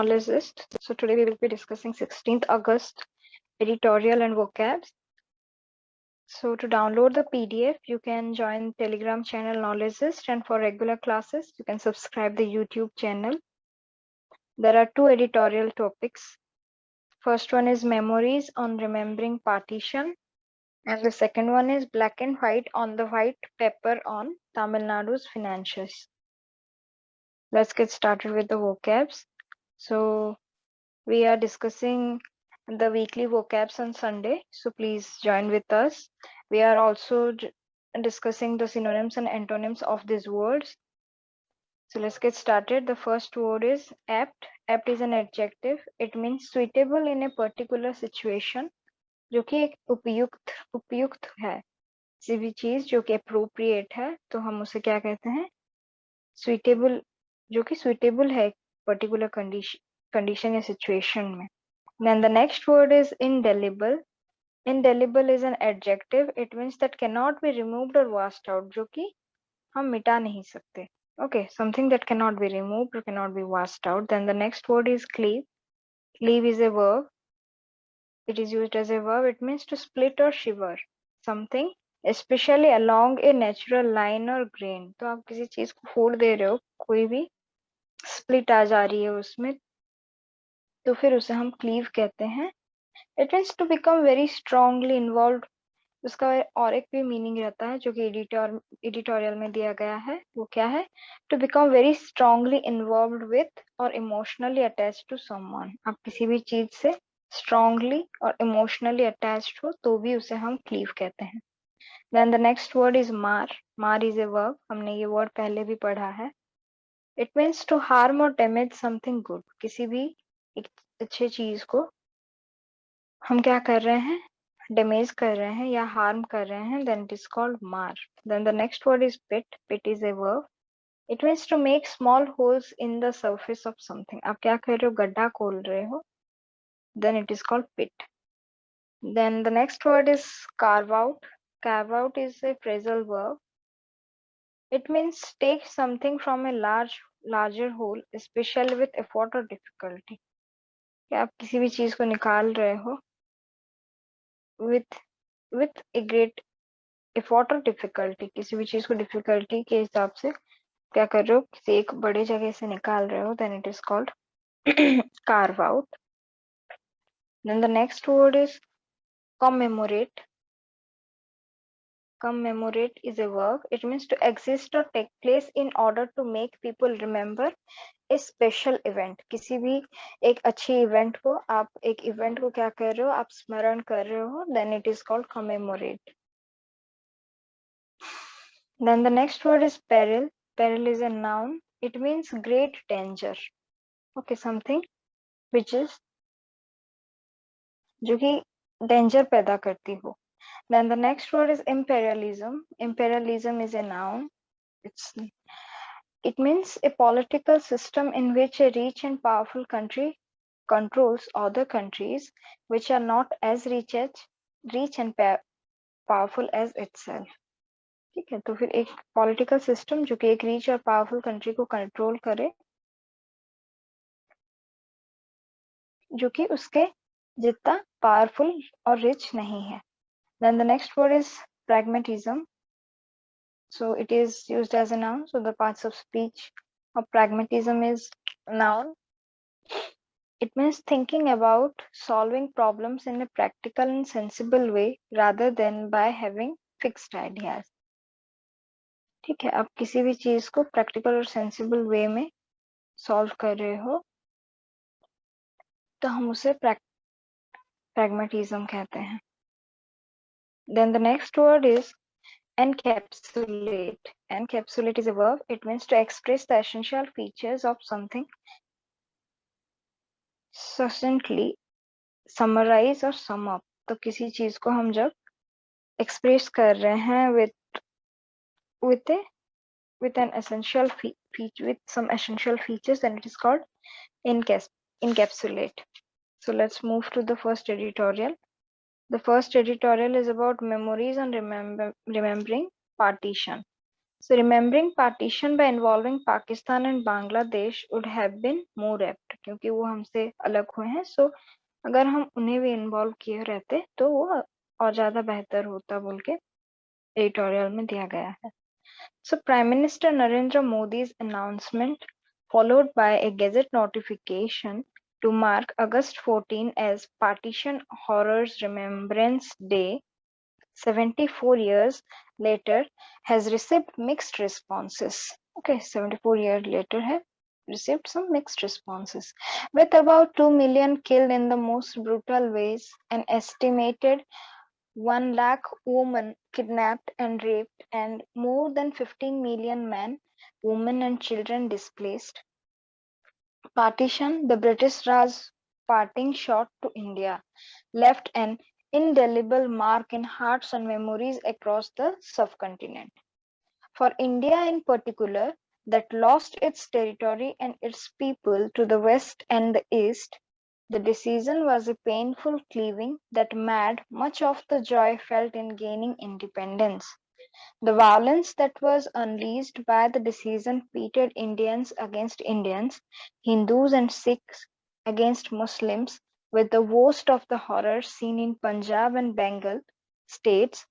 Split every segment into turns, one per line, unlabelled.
Knowledgeist. So today we will be discussing 16th August editorial and vocabs. So to download the PDF, you can join Telegram channel Knowledgeist, and for regular classes, you can subscribe the YouTube channel. There are two editorial topics. First one is Memories on Remembering Partition, and the second one is Black and White on the White Paper on Tamil Nadu's Financials. Let's get started with the vocabs. So we are discussing the weekly vocabs on Sunday, so please join with us. We are also discussing the synonyms and antonyms of these words. So let's get started. The first word is apt. Apt is an adjective. It means suitable in a particular situation, जो कि एक उपयुक्त है. किसी भी चीज जो कि appropriate है, तो हम उसे क्या कहते हैं? Suitable, जो कि suitable है particular condition या situation में. Then the next word is indelible. Indelible is an adjective. It means that cannot be removed or washed out, जो कि हम मिटा नहीं सकते. Okay, something that cannot be removed or cannot be washed out. Then the next word is cleave. Cleave is a verb. It is used as a verb. It means to split or shiver something, especially along a natural line or grain. तो आप किसी चीज को फोड़ दे रहे हो, कोई भी split आ जा रही है उसमें, तो फिर उसे हम cleave कहते हैं. It means to become very strongly involved. उसका और एक भी मीनिंग रहता है जो कि एडिटोरियल में दिया गया है. वो क्या है? To become very strongly involved with और इमोशनली अटैच्ड टू समवन. आप किसी भी चीज से स्ट्रांगली और इमोशनली अटैच्ड हो तो भी उसे हम क्लीव कहते हैं. Then the next word is mar. Mar is a verb. हमने ये वर्ड पहले भी पढ़ा है. इट मीन्स टू हार्म और डैमेज समथिंग गुड. किसी भी एक अच्छे चीज को हम क्या कर रहे हैं? डैमेज कर रहे हैं या हार्म कर रहे हैं, then it is called mar. Then the next word is pit. Pit is a verb. It means to make small holes in the surface of something. आप क्या कर रहे हो? गड्ढा खोल रहे हो, then it is called pit. Then the next word is carve out. Carve out is a phrasal verb. It means take something from a larger whole, especially with effort or difficulty. क्या आप किसी भी चीज को निकाल रहे हो with a great effort or difficulty. किसी भी चीज को difficulty के हिसाब से क्या कर रहे हो? किसी एक बड़े जगह से निकाल रहे हो, then it is called carve out. Then the next word is commemorate. Commemorate is a verb. It means to exist or take place in order to make people remember a special event. किसी भी एक अच्छी event को, आप एक event को क्या कर रहे हो? आप स्मरण कर रहे हो, then it is called commemorate. Then the next word is peril. Peril is a noun. It means great danger. Okay, something which is जो कि danger पैदा करती हो. Then the next word is imperialism. Imperialism is a noun. It means a political system in which a rich and powerful country controls other countries which are not as rich and powerful as itself. ठीक है, तो फिर एक political system जो कि एक rich और powerful country को कंट्रोल करे, जो कि उसके जितना पावरफुल और रिच नहीं है. Then the next word is pragmatism. So it is used as a noun. So the parts of speech of pragmatism is noun. It means thinking about solving problems in a practical and sensible way rather than by having fixed ideas. ठीक है, आप किसी भी चीज को practical और sensible वे में solve कर रहे हो तो हम उसे pragmatism कहते हैं. Then the next word is encapsulate. Encapsulate is a verb. It means to express the essential features of something succinctly, summarize or sum up. तो किसी चीज को हम जब express कर रहे हैं with an essential feature, with some essential features, then it is called encapsulate. So let's move to the first editorial. The first editorial is about memories and remembering partition. So remembering partition by involving Pakistan and Bangladesh would have been more apt, क्योंकि वो हमसे अलग हुए हैं. So अगर हम उन्हें भी इन्वॉल्व किए रहते तो वो और ज्यादा बेहतर होता बोल के एडिटोरियल में दिया गया है. So Prime Minister Narendra Modi's announcement, followed by a Gazette notification to mark August 14 as Partition Horrors Remembrance Day, 74 years later, has received mixed responses. Okay, 74 years later have received some mixed responses. With about 2 million killed in the most brutal ways, an estimated 1 lakh women kidnapped and raped, and more than 15 million men, women, and children displaced. Partition, the British Raj parting shot to India, left an indelible mark in hearts and memories across the subcontinent. For India in particular, that lost its territory and its people to the west and the east, the decision was a painful cleaving that marred much of the joy felt in gaining independence. The violence that was unleashed by the decision pitted Indians against Indians, Hindus and Sikhs against Muslims, with the worst of the horrors seen in Punjab and Bengal states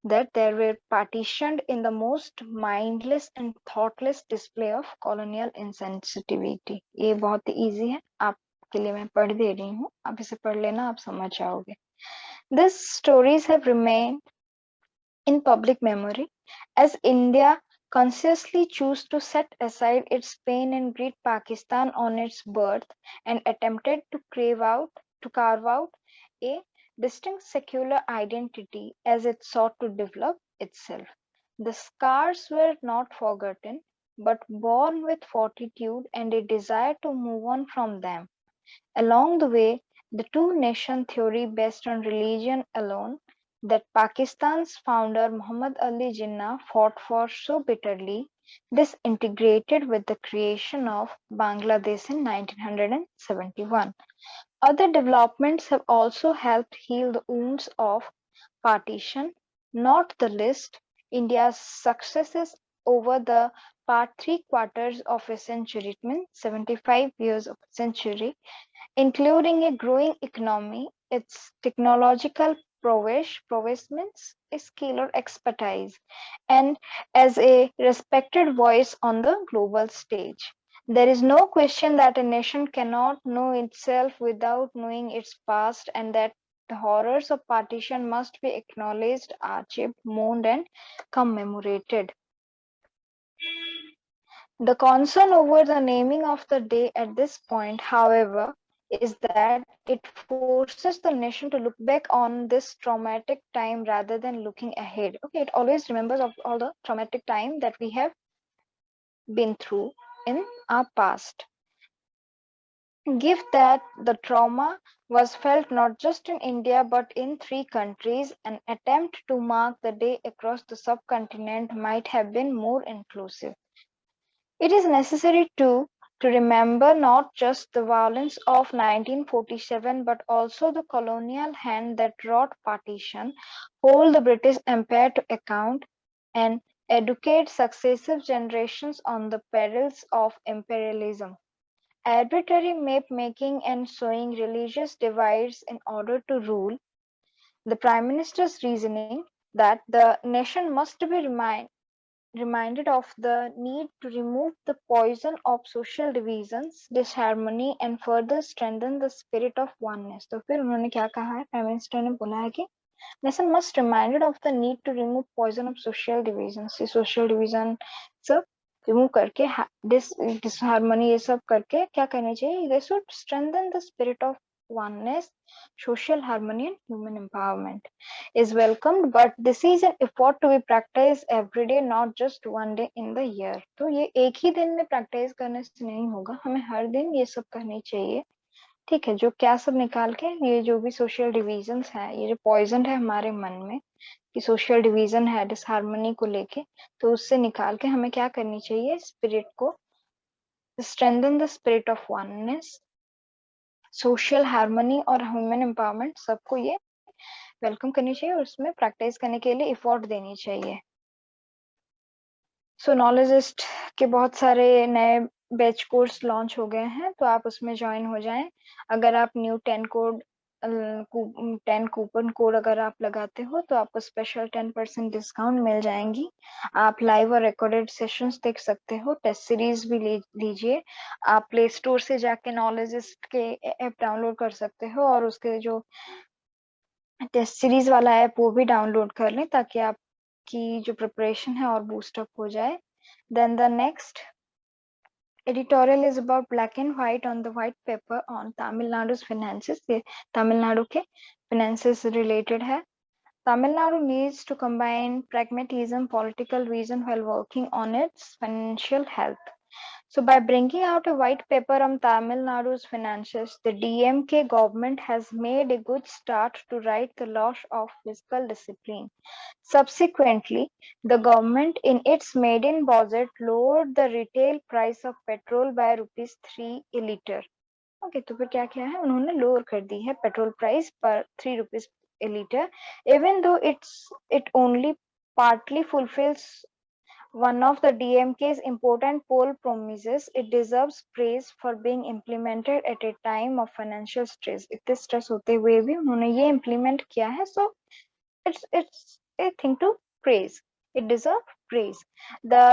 that they were partitioned in the most mindless and thoughtless display of colonial insensitivity. ये बहुत easy है, आपके लिए मैं पढ़ दे रही हूँ, आप इसे पढ़ लेना, आप समझ जाओगे. These stories have remained in public memory as India consciously chose to set aside its pain and greet Pakistan on its birth and attempted to carve out a distinct secular identity as it sought to develop itself. The scars were not forgotten, but born with fortitude and a desire to move on from them. Along the way, the two-nation theory based on religion alone that Pakistan's founder Muhammad Ali Jinnah fought for so bitterly disintegrated with the creation of Bangladesh in 1971. Other developments have also helped heal the wounds of partition, not the least India's successes over the past three-quarters of a century, means 75 years of a century, including a growing economy, its technological prowess means skill or expertise, and as a respected voice on the global stage. There is no question that a nation cannot know itself without knowing its past, and that the horrors of partition must be acknowledged, archived, mourned, and commemorated. The concern over the naming of the day at this point, however, is that it forces the nation to look back on this traumatic time rather than looking ahead. Okay, it always remembers of all the traumatic time that we have been through in our past. Give that the trauma was felt not just in India but in three countries, an attempt to mark the day across the subcontinent might have been more inclusive. It is necessary too to remember not just the violence of 1947 but also the colonial hand that wrought partition, hold the British Empire to account, and educate successive generations on the perils of imperialism. Arbitrary map making and sowing religious divides in order to rule. The Prime Minister's reasoning that the nation must be reminded of the need to remove the poison of social divisions, disharmony, and further strengthen the spirit of oneness. तो फिर उन्होंने क्या कहा है, prime minister ने बोला है कि nation must reminded of the need to remove poison of social divisions. ये social division सब रिमूव करके disharmony ये सब करके क्या करनी चाहिए? They should strengthen the spirit of oneness, social harmony, and human empowerment is welcomed, but this is an effort to be practiced every day, not just one day in the year. तो ये एक ही दिन में practice करने से नहीं होगा, हमें हर दिन ये सब करनी चाहिए. ठीक है, जो क्या सब निकाल के ये जो भी सोशल डिविजन्स है, ये जो पॉइजन है हमारे मन में कि सोशल डिवीजन है डिसहार्मनी को लेके, तो उससे निकाल के हमें क्या करनी चाहिए, स्पिरिट को strengthen the spirit of oneness, social harmony और ह्यूमन एम्पावरमेंट, सबको ये वेलकम करनी चाहिए और उसमें प्रैक्टिस करने के लिए एफर्ट देनी चाहिए. सो नॉलेजिस्ट के बहुत सारे नए बैच कोर्स लॉन्च हो गए हैं, तो आप उसमें ज्वाइन हो जाएं। अगर आप न्यू 10 कूपन कोड अगर आप लगाते हो तो आपको स्पेशल 10% डिस्काउंट मिल जाएंगी। आप लाइव और रिकॉर्डेड सेशंस देख सकते हो, टेस्ट सीरीज भी लीजिए। आप प्ले स्टोर से जाके नॉलेजिस्ट के ऐप डाउनलोड कर सकते हो और उसके जो टेस्ट सीरीज वाला ऐप वो भी डाउनलोड कर लें, ताकि आपकी जो प्रिपरेशन है और बूस्ट अप हो जाए। Then the next editorial is about black and white on the white paper on Tamil Nadu's finances. ये तमिलनाडु के finances related है। Tamil Nadu needs to combine pragmatism, political vision while working on its financial health. So by bringing out a white paper on Tamil Nadu's finances, the DMK government has made a good start to right the loss of fiscal discipline. Subsequently, the government in its maiden budget lowered the retail price of petrol by ₹3 a liter. Okay, तो फिर क्या किया है उन्होंने, lower कर दी है petrol price पर ₹3 a liter, even though it only partly fulfills one of the DMK's important poll promises. It deserves praise for being implemented at a time of financial stress. इतने स्ट्रेस होते हुए भी उन्होंने ये implement किया है, so it's a thing to praise. It deserves praise. The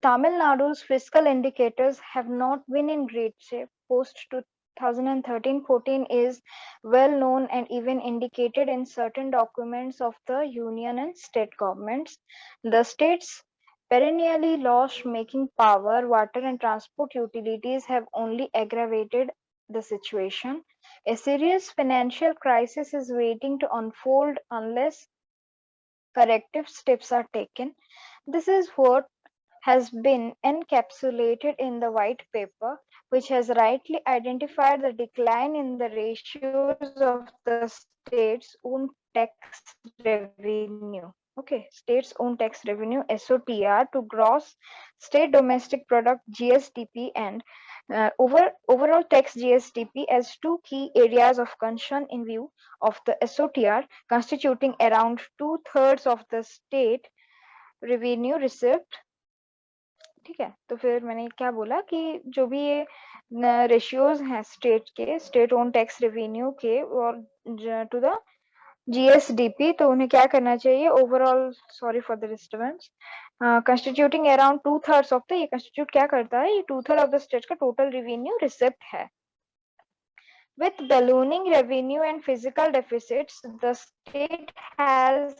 Tamil Nadu's fiscal indicators have not been in great shape. Post 2013-14 is well known and even indicated in certain documents of the union and state governments. The states perennially lost making power, water and transport utilities have only aggravated the situation. A serious financial crisis is waiting to unfold unless corrective steps are taken. This is what has been encapsulated in the white paper, which has rightly identified the decline in the ratios of the state's own tax revenue. Okay, state's own tax revenue SOTR to gross state domestic product GSDP and overall tax GSDP as two key areas of concern in view of the SOTR constituting around two-thirds of the state revenue receipt. ठीक है, तो फिर मैंने क्या बोला कि जो भी ये रेशियोज हैं स्टेट के, स्टेट ओन टैक्स रेवेन्यू के और टू द जीएसडीपी, तो उन्हें क्या करना चाहिए overall, sorry for the disturbance, constituting around to-thirds of the, ये कंस्टिट्यूट क्या करता है, ये टू-थर्ड ऑफ द स्टेट का टोटल रेवेन्यू रिसिप्ट है। With ballooning revenue and fiscal deficits, the state has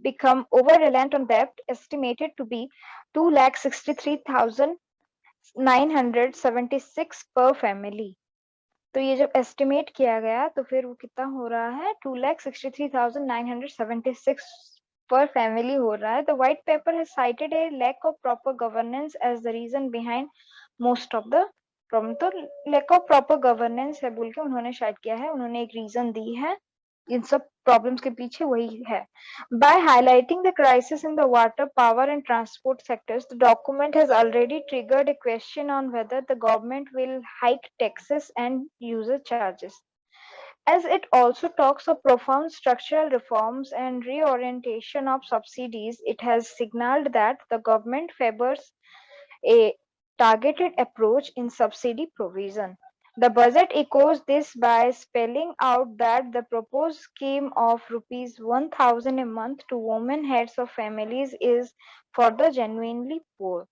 become over-reliant on debt, estimated to be 2,63,976 per family. तो ये जब एस्टिमेट किया गया तो फिर वो कितना हो रहा है, 2,63,976 per family हो रहा है. The white paper has cited a lack of proper governance as the reason behind most of the problem. तो lack of proper governance है बोल के उन्होंने शायद किया है, उन्होंने एक रीजन दी है, इन सब प्रॉब्लम्स के पीछे वही है. By highlighting the crisis in the water, power and transport sectors, the document has already triggered a question on whether the government will hike taxes and user charges. As it also talks of profound structural reforms and reorientation of subsidies, it has signaled that the government favors a targeted approach in subsidy provision. The budget echoes this by spelling out that the proposed scheme of ₹1,000 a month to women heads of families is for the genuinely poor.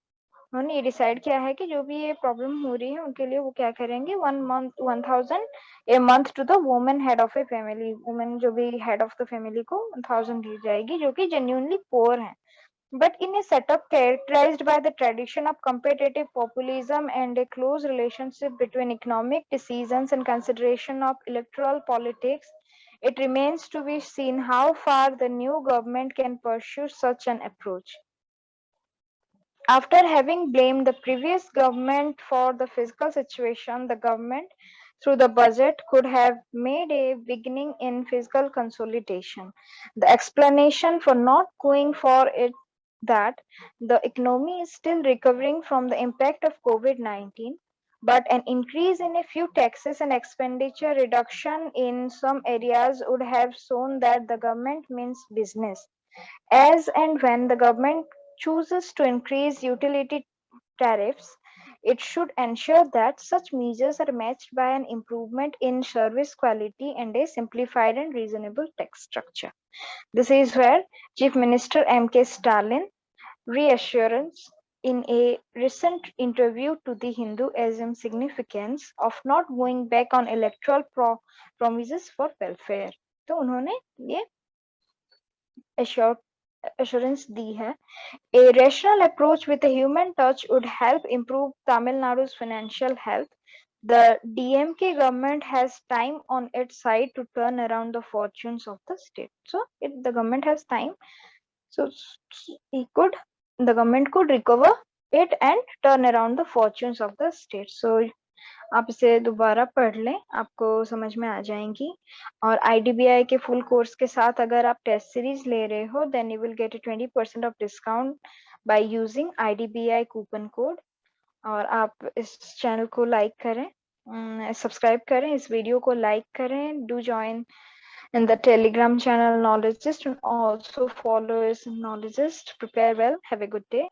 उन्होंने ये decide किया है कि जो भी ये problem हो रही है उनके लिए वो क्या करेंगे, 1,000 a month to the women head of a family, women जो भी हेड ऑफ द फैमिली को 1,000 दी जाएगी जो कि जेन्युइनली पोअर हैं. But in a setup characterized by the tradition of competitive populism and a close relationship between economic decisions and consideration of electoral politics, it remains to be seen how far the new government can pursue such an approach. After having blamed the previous government for the fiscal situation, the government, through the budget, could have made a beginning in fiscal consolidation. The explanation for not going for it that the economy is still recovering from the impact of COVID-19, but an increase in a few taxes and expenditure reduction in some areas would have shown that the government means business. As and when the government chooses to increase utility tariffs, it should ensure that such measures are matched by an improvement in service quality and a simplified and reasonable tax structure. This is where Chief Minister M.K. Stalin reassurance in a recent interview to The Hindu assumed significance of not going back on electoral promises for welfare. तो उन्होंने ये assurance दी है. A rational approach with a human touch would help improve Tamil Nadu's financial health. The DMK government has time on its side to turn around the fortunes of the state. So, the government has time. So, the government could recover it and turn around the fortunes of the state. So, आप इसे दोबारा पढ़ लें, आपको समझ में आ जाएंगी. और IDBI के फुल कोर्स के साथ अगर आप टेस्ट सीरीज ले रहे हो, then you will get a 20% of discount by using IDBI coupon code. और आप इस चैनल को लाइक करें, सब्सक्राइब करें, इस वीडियो को लाइक करें. Do join in the Telegram channel Knowledgeist and also follow us in Knowledgeist. Prepare well. Have a good day.